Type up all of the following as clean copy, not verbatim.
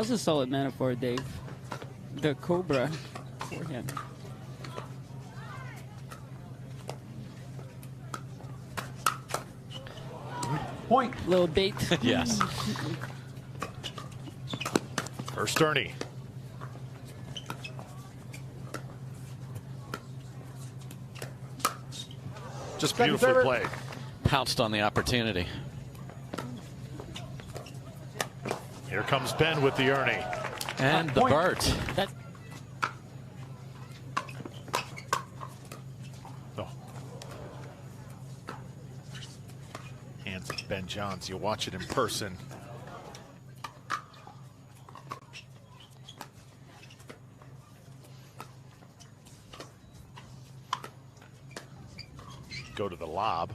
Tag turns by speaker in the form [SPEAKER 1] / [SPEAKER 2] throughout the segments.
[SPEAKER 1] That's a solid metaphor, Dave. The Cobra forehand.
[SPEAKER 2] Point.
[SPEAKER 1] Little bait.
[SPEAKER 3] Yes.
[SPEAKER 4] First Ernie. Just beautifully played.
[SPEAKER 3] Pounced on the opportunity.
[SPEAKER 4] Here comes Ben with the Ernie.
[SPEAKER 3] And the Burt.
[SPEAKER 1] That's
[SPEAKER 4] hands of Ben Johns. You watch it in person. Go to the lob.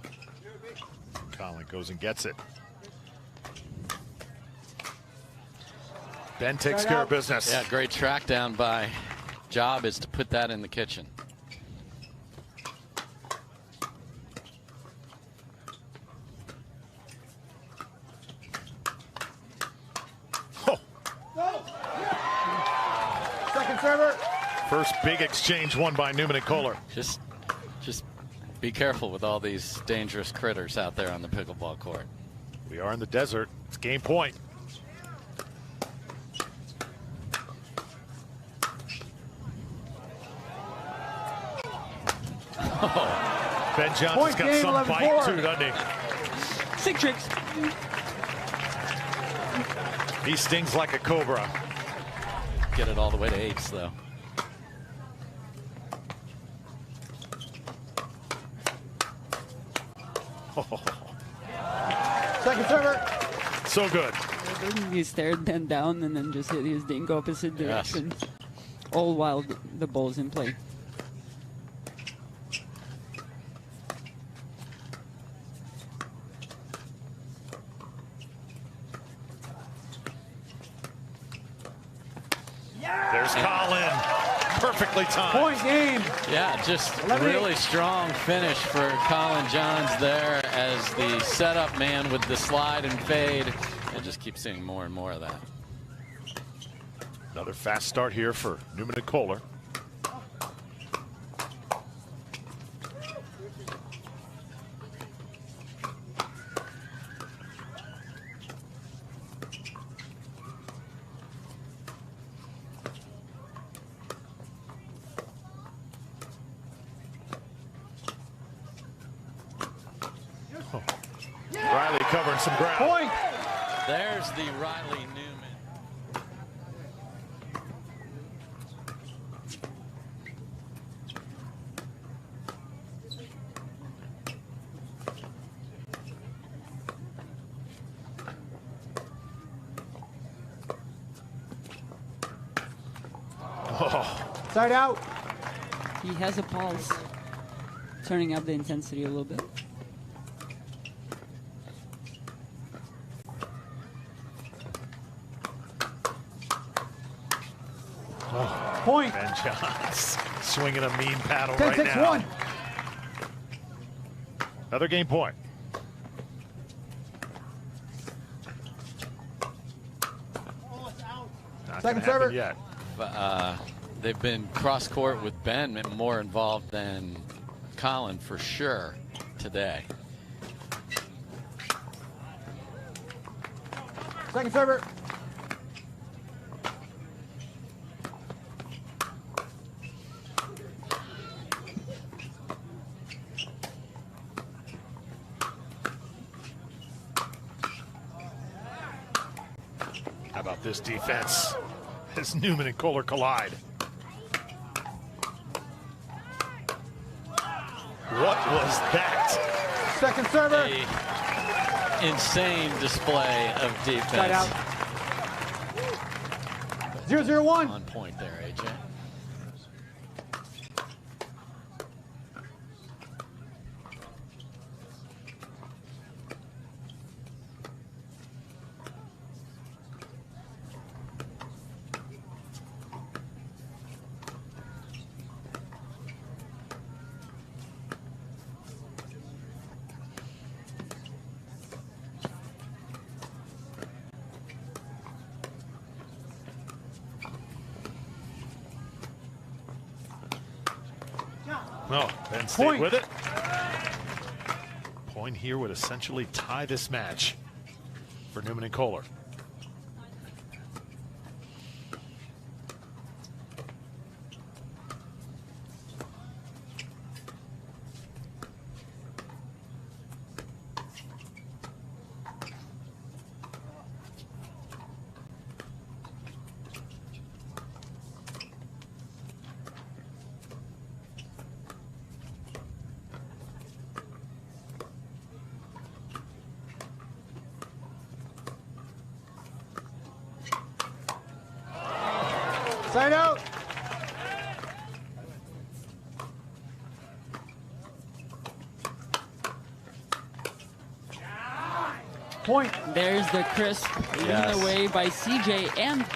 [SPEAKER 4] Colin goes and gets it. Ben takes care of business.
[SPEAKER 3] Yeah, great track down by Job is to put that in the kitchen.
[SPEAKER 4] Oh.
[SPEAKER 2] Second server.
[SPEAKER 4] First big exchange won by Newman and Kohler.
[SPEAKER 3] Just be careful with all these dangerous critters out there on the pickleball court.
[SPEAKER 4] We are in the desert. It's game point. Oh. Ben Johnson's got some bite too, doesn't he?
[SPEAKER 1] sick tricks.
[SPEAKER 4] He stings like a cobra.
[SPEAKER 3] Get it all the way to eights, though.
[SPEAKER 4] Oh.
[SPEAKER 2] Second server.
[SPEAKER 4] So good.
[SPEAKER 1] He stared Ben down and then just hit his dink opposite direction. All while the ball's in play.
[SPEAKER 4] There's Colin. Perfectly timed.
[SPEAKER 2] Point game.
[SPEAKER 3] Yeah, just really strong finish for Colin Johns there as the setup man with the slide and fade. And just keep seeing more and more of that.
[SPEAKER 4] Another fast start here for Newman and Kohler. Riley covering some ground.
[SPEAKER 2] Point.
[SPEAKER 3] There's the Riley Newman.
[SPEAKER 4] Oh.
[SPEAKER 2] Side out.
[SPEAKER 1] He has a pulse. Turning up the intensity a little bit.
[SPEAKER 4] Oh.
[SPEAKER 2] Point.
[SPEAKER 4] Ben Johns swinging a mean paddle
[SPEAKER 2] 10,
[SPEAKER 4] right
[SPEAKER 2] 6,
[SPEAKER 4] now.
[SPEAKER 2] 1.
[SPEAKER 4] Another game point. Not
[SPEAKER 2] Second
[SPEAKER 4] gonna happen
[SPEAKER 2] server.
[SPEAKER 4] yet.
[SPEAKER 3] They've been cross court with Ben, more involved than Colin for sure today.
[SPEAKER 2] Second server.
[SPEAKER 4] How about this defense as Newman and Kohler collide? What was that?
[SPEAKER 2] Second server.
[SPEAKER 3] Insane display of defense.
[SPEAKER 2] Side out. 0-0-1.
[SPEAKER 3] On point there, AJ.
[SPEAKER 4] No, Ben stayed with it. Point here would essentially tie this match for Newman and Kohler.
[SPEAKER 2] Side out. Point.
[SPEAKER 1] There's the crisp
[SPEAKER 3] Yes.
[SPEAKER 1] lean away by CJ, and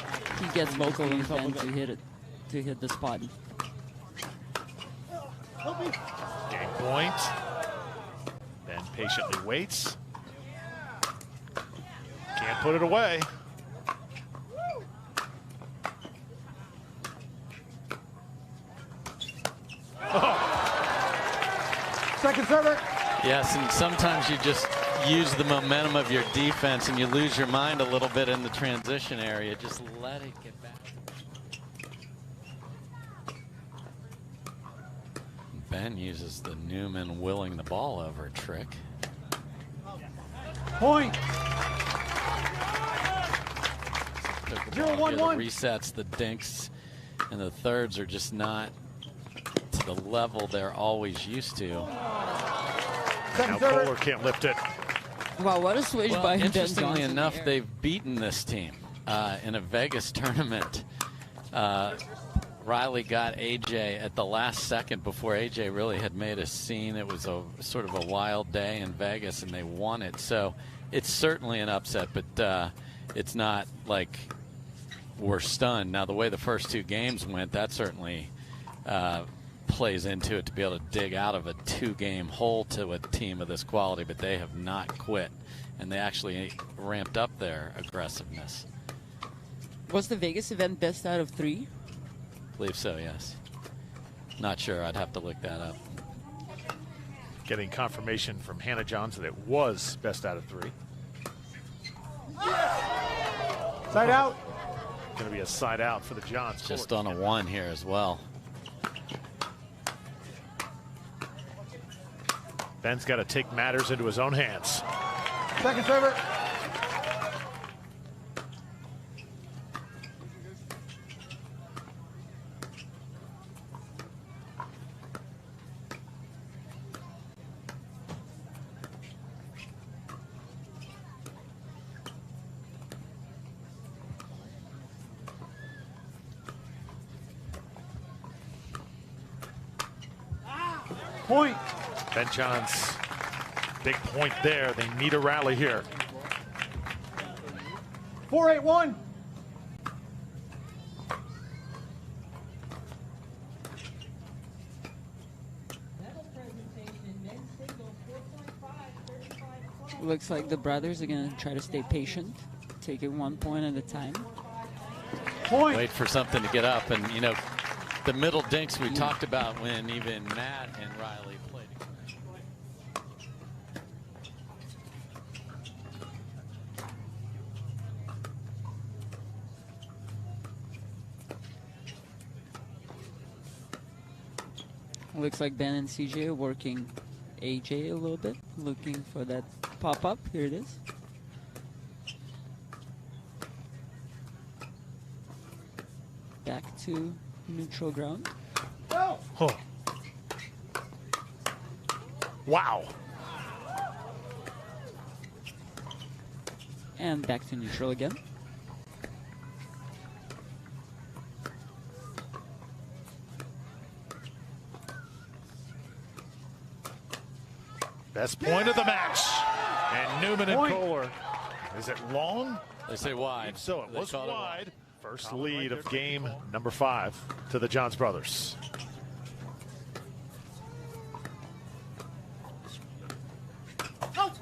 [SPEAKER 1] he gets both of them to hit the spot.
[SPEAKER 4] Game point. Ben patiently waits. Can't put it away.
[SPEAKER 2] Second server.
[SPEAKER 3] Yes, and sometimes you just use the momentum of your defense and you lose your mind a little bit in the transition area. Just let it get back. Ben uses the Newman willing the ball over trick.
[SPEAKER 2] Point.
[SPEAKER 3] Here
[SPEAKER 2] 0-1-1.
[SPEAKER 3] the resets, the dinks, and the thirds are just not to the level they're always used to.
[SPEAKER 2] Second
[SPEAKER 4] Now
[SPEAKER 2] server.
[SPEAKER 4] Kohler can't lift it.
[SPEAKER 1] Wow, what a switch
[SPEAKER 3] Well,
[SPEAKER 1] by Ben
[SPEAKER 3] interestingly
[SPEAKER 1] Johnson
[SPEAKER 3] enough,
[SPEAKER 1] there.
[SPEAKER 3] they've beaten this team in a Vegas tournament. Riley got AJ at the last second before AJ really had made a scene. It was a sort of a wild day in Vegas, and they won it. So it's certainly an upset, but it's not like we're stunned. Now, the way the first two games went, that certainly plays into it to be able to dig out of a two-game hole to a team of this quality, but they have not quit, and they actually ramped up their aggressiveness.
[SPEAKER 1] Was the Vegas event best out of 3?
[SPEAKER 3] I believe so, yes. Not sure. I'd have to look that up.
[SPEAKER 4] Getting confirmation from Hannah Johns that it was best out of 3.
[SPEAKER 2] Side out.
[SPEAKER 4] Going to be a side out for the Johns.
[SPEAKER 3] Just on a 1 here as well.
[SPEAKER 4] Ben's got to take matters into his own hands.
[SPEAKER 2] Second server. Point.
[SPEAKER 4] Ben Johns, big point there. They need a rally here.
[SPEAKER 2] 4-8-1.
[SPEAKER 1] Looks like the brothers are going to try to stay patient, take it 1 point at a time.
[SPEAKER 2] Point.
[SPEAKER 3] Wait for something to get up, and you know, the middle dinks we talked about when even Matt and Riley played.
[SPEAKER 1] Looks like Ben and CJ are working AJ a little bit, looking for that pop-up. Here it is. Back to neutral ground.
[SPEAKER 2] Go.
[SPEAKER 4] Oh. Wow.
[SPEAKER 1] And back to neutral again.
[SPEAKER 4] Best point of the match. And Newman and
[SPEAKER 2] Point.
[SPEAKER 4] Kohler. Is it long?
[SPEAKER 3] They say wide.
[SPEAKER 4] So it
[SPEAKER 3] They
[SPEAKER 4] was
[SPEAKER 3] called it
[SPEAKER 4] wide. First lead of game number 5 to the Johns brothers. Oh.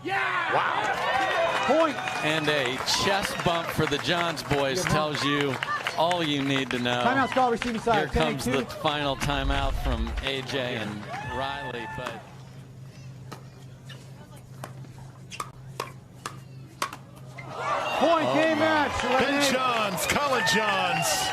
[SPEAKER 4] Yeah! Wow.
[SPEAKER 2] Point.
[SPEAKER 3] And a chest bump for the Johns boys tells you all you need to know.
[SPEAKER 2] Timeout, Scott, receiving side.
[SPEAKER 3] Here comes
[SPEAKER 2] 10-8-2.
[SPEAKER 3] the final timeout from AJ and Riley, but
[SPEAKER 2] Point game match.
[SPEAKER 4] Ben Johns, Colin Johns.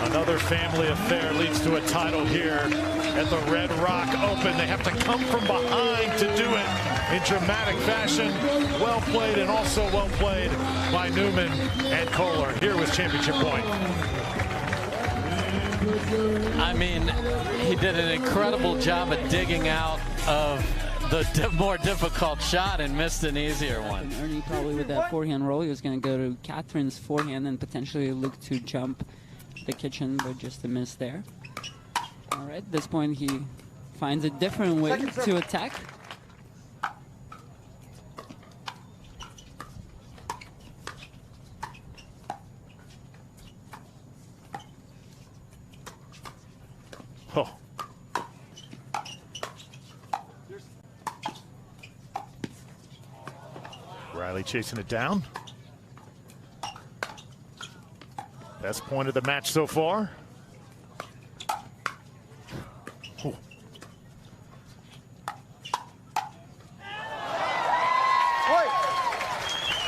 [SPEAKER 4] Another family affair leads to a title here at the Red Rock Open. They have to come from behind to do it in dramatic fashion. Well played, and also well played by Newman and Kohler. Here was championship point.
[SPEAKER 3] I mean, he did an incredible job of digging out of the more difficult shot and missed an easier one.
[SPEAKER 1] And Ernie probably with that forehand roll, he was going to go to Catherine's forehand and potentially look to jump the kitchen, but just a miss there. All right, at this point he finds a different way to attack.
[SPEAKER 4] Oh. Riley chasing it down. Best point of the match so far. Oh.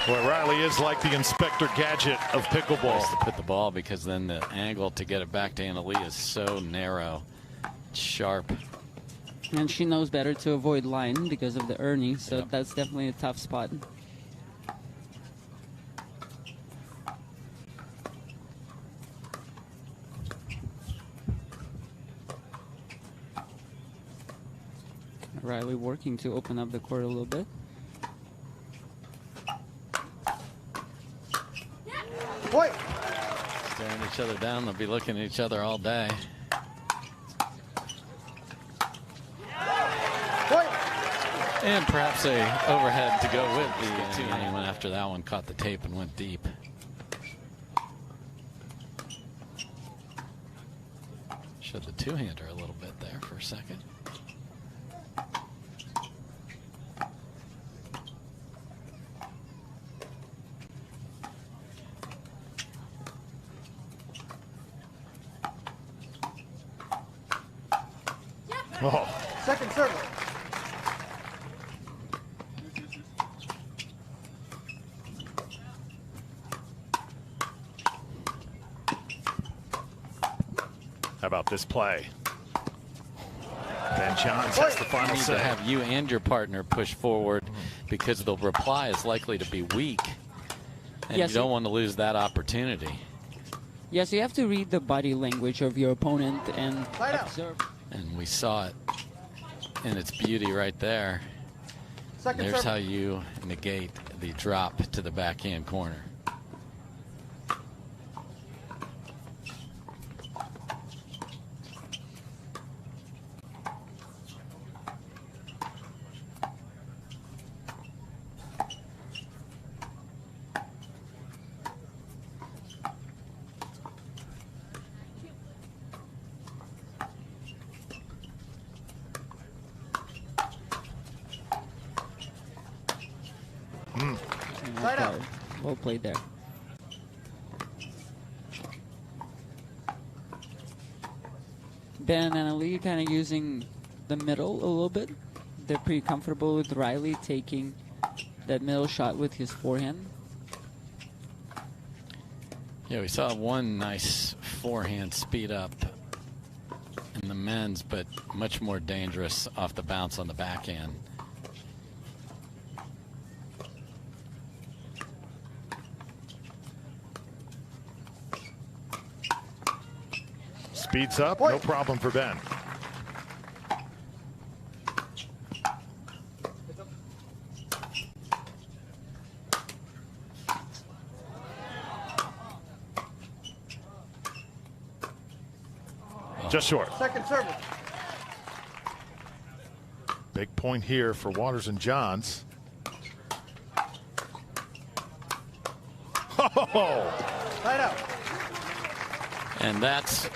[SPEAKER 4] Boy, Riley is like the Inspector Gadget of pickleball.
[SPEAKER 3] To put the ball, because then the angle to get it back to Annalise is so narrow, it's sharp.
[SPEAKER 1] And she knows better to avoid line because of the Ernie, so
[SPEAKER 3] Yep.
[SPEAKER 1] that's definitely a tough spot. Riley working to open up the court a little bit.
[SPEAKER 2] Point.
[SPEAKER 3] Staring each other down, they'll be looking at each other all day.
[SPEAKER 2] Point.
[SPEAKER 3] And perhaps a overhead to go with the anyone after that one caught the tape and went deep. Showed the two-hander a little bit there for a second.
[SPEAKER 4] Oh.
[SPEAKER 2] Second server.
[SPEAKER 4] How about this play? Ben Johns has the final
[SPEAKER 3] You need
[SPEAKER 4] say.
[SPEAKER 3] to have you and your partner push forward because the reply is likely to be weak. And
[SPEAKER 1] Yes,
[SPEAKER 3] you don't want to lose that opportunity.
[SPEAKER 1] Yes, you have to read the body language of your opponent and observe.
[SPEAKER 3] And we saw it in its beauty right there.
[SPEAKER 2] Second
[SPEAKER 3] There's
[SPEAKER 2] server.
[SPEAKER 3] how you negate the drop to the backhand corner.
[SPEAKER 2] Side out.
[SPEAKER 1] Well played there. Ben and Ali kind of using the middle a little bit. They're pretty comfortable with Riley taking that middle shot with his forehand.
[SPEAKER 3] Yeah, we saw one nice forehand speed up in the men's, but much more dangerous off the bounce on the backhand.
[SPEAKER 4] Speeds up, no problem for Ben. Just short.
[SPEAKER 2] Second server.
[SPEAKER 4] Big point here for Waters and Johns. Oh!
[SPEAKER 2] Side out.
[SPEAKER 3] And that's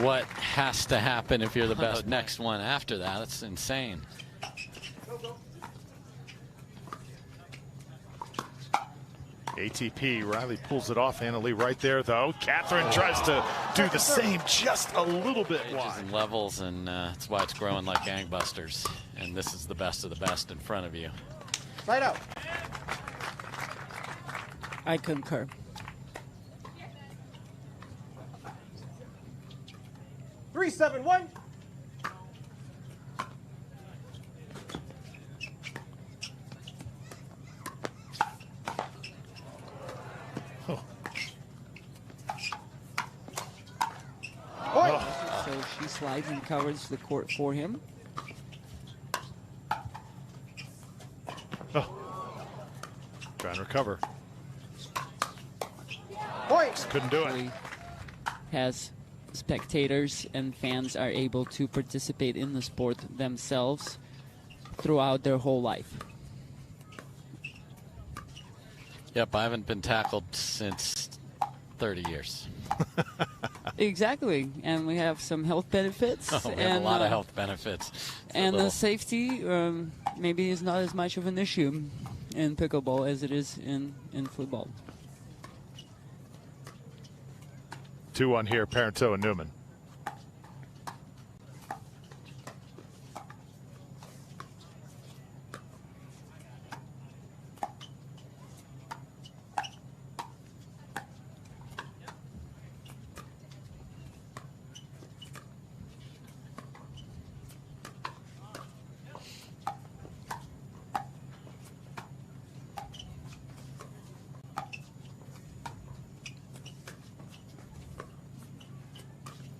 [SPEAKER 3] what has to happen if you're the best. Next one after that, that's insane.
[SPEAKER 4] ATP, Riley pulls it off. Anna Lee right there, though. Catherine tries to do the same, just a little bit wide.
[SPEAKER 3] And levels, and that's why it's growing like gangbusters. And this is the best of the best in front of you.
[SPEAKER 2] Side out.
[SPEAKER 1] I concur.
[SPEAKER 2] Three, 7, 1.
[SPEAKER 4] Oh.
[SPEAKER 2] Point.
[SPEAKER 1] So she slides and covers the court for him.
[SPEAKER 4] Oh. Trying to recover.
[SPEAKER 2] Point.
[SPEAKER 4] Couldn't do it.
[SPEAKER 1] Actually has spectators and fans are able to participate in the sport themselves throughout their whole life.
[SPEAKER 3] Yep, I haven't been tackled since 30 years.
[SPEAKER 1] Exactly, and we have some health benefits.
[SPEAKER 3] Oh, we have
[SPEAKER 1] and
[SPEAKER 3] a lot of health benefits.
[SPEAKER 1] And the safety maybe is not as much of an issue in pickleball as it is in football.
[SPEAKER 4] 2-1 here, Parenteau and Newman.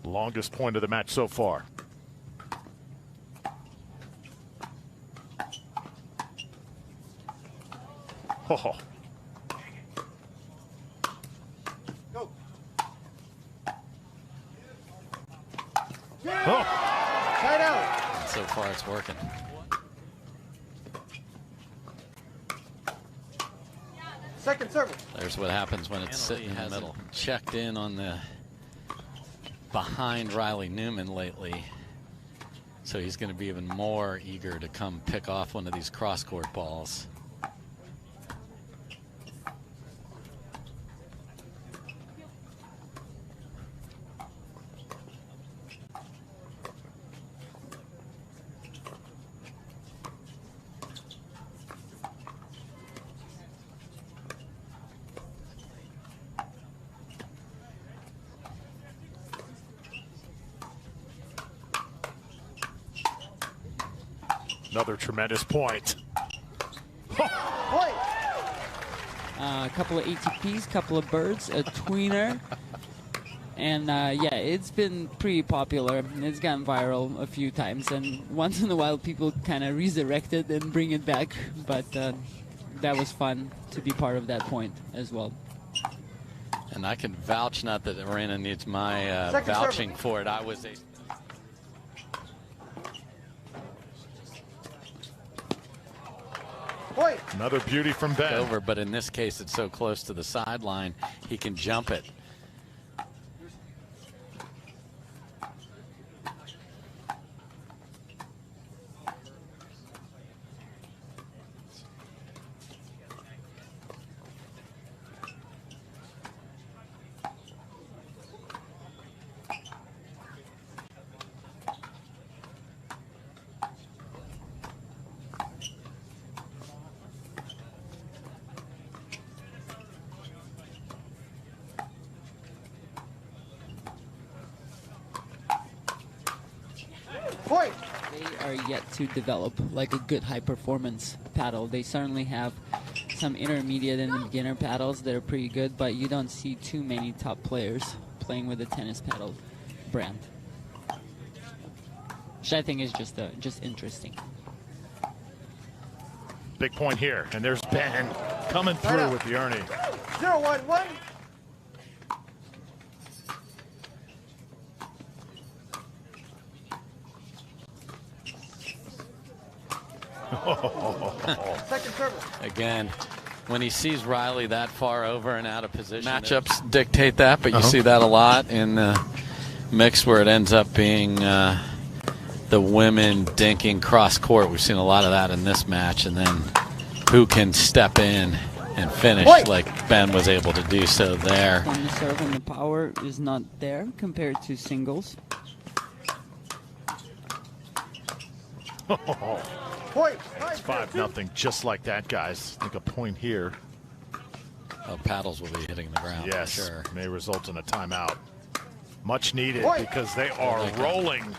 [SPEAKER 4] Longest point of the match so far. Oh.
[SPEAKER 2] Go.
[SPEAKER 4] Oh.
[SPEAKER 2] Side out.
[SPEAKER 3] And so far, it's working.
[SPEAKER 2] Second service.
[SPEAKER 3] There's what happens when it's sitting in the middle. Checked in on the behind Riley Newman lately, so he's going to be even more eager to come pick off one of these cross-court balls.
[SPEAKER 4] Another tremendous point.
[SPEAKER 2] Point.
[SPEAKER 1] A couple of ATPs, couple of birds, a tweener. And yeah, it's been pretty popular. It's gone viral a few times, and once in a while people kind of resurrect it and bring it back. But that was fun to be part of that point as well.
[SPEAKER 3] And I can vouch, not that Arena needs my
[SPEAKER 2] Second
[SPEAKER 3] vouching
[SPEAKER 2] service.
[SPEAKER 3] for it. I was a
[SPEAKER 2] Point.
[SPEAKER 4] Another beauty from Ben.
[SPEAKER 3] over, but in this case it's so close to the sideline he can jump it.
[SPEAKER 2] Point.
[SPEAKER 1] They are yet to develop like a good high performance paddle. They certainly have some intermediate and beginner paddles that are pretty good, but you don't see too many top players playing with the tennis paddle brand, which I think is just interesting.
[SPEAKER 4] Big point here, and there's Ben coming through with the Ernie.
[SPEAKER 2] 0, 1, 1. Second service.
[SPEAKER 3] Again, when he sees Riley that far over and out of position, matchups dictate that, but you see that a lot in the mix where it ends up being the women dinking cross court. We've seen a lot of that in this match, and then who can step in and finish like Ben was able to do so there.
[SPEAKER 1] On the serve, and the power is not there compared to singles.
[SPEAKER 2] Point.
[SPEAKER 4] It's 5-0, just like that, guys. I think a point here.
[SPEAKER 3] Oh, paddles will be hitting the ground.
[SPEAKER 4] Yes,
[SPEAKER 3] for sure.
[SPEAKER 4] may result in a timeout. Much needed because they are
[SPEAKER 3] There they go.
[SPEAKER 4] rolling.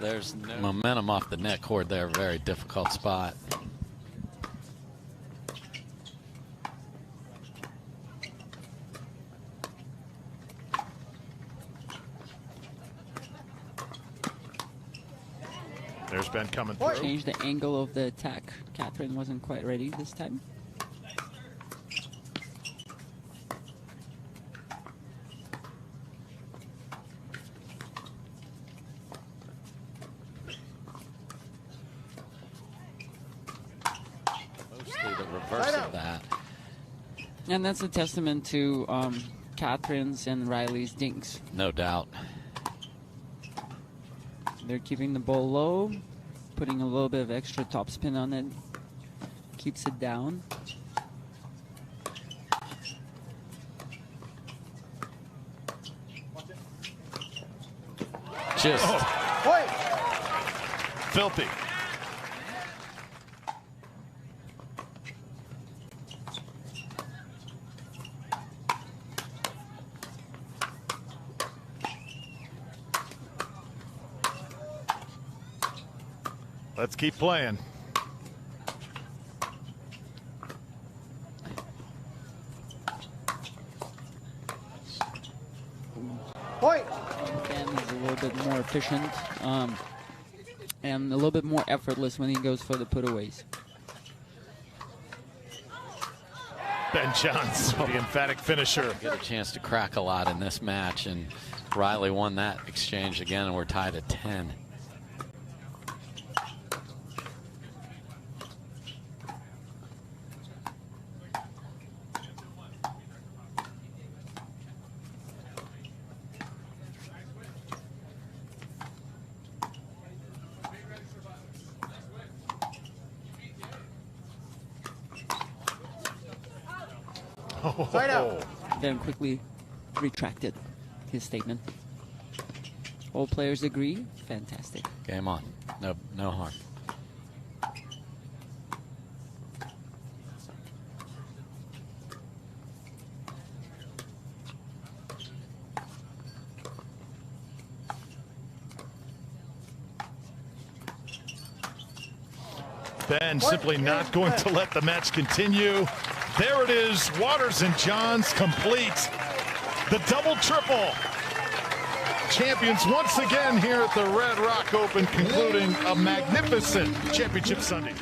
[SPEAKER 3] There's no momentum off the net cord there. Very difficult spot.
[SPEAKER 4] There's Ben coming through.
[SPEAKER 1] Change the angle of the attack. Catherine wasn't quite ready this time.
[SPEAKER 3] Mostly the reverse of that.
[SPEAKER 1] And that's a testament to Catherine's and Riley's dinks.
[SPEAKER 3] No doubt.
[SPEAKER 1] They're keeping the ball low, putting a little bit of extra topspin on it, keeps it down.
[SPEAKER 3] Just
[SPEAKER 4] filthy. Let's keep playing.
[SPEAKER 2] Point.
[SPEAKER 1] Ben is a little bit more efficient and a little bit more effortless when he goes for the putaways.
[SPEAKER 4] Ben Johns, the emphatic finisher.
[SPEAKER 3] get a chance to crack a lot in this match, and Riley won that exchange again, and we're tied at 10.
[SPEAKER 2] Side out.
[SPEAKER 1] Then quickly retracted his statement. All players agree. Fantastic.
[SPEAKER 3] Game on. No harm.
[SPEAKER 4] Ben simply not going to let the match continue. There it is. Waters and Johns complete the double-triple. Champions once again here at the Red Rock Open, concluding a magnificent championship Sunday.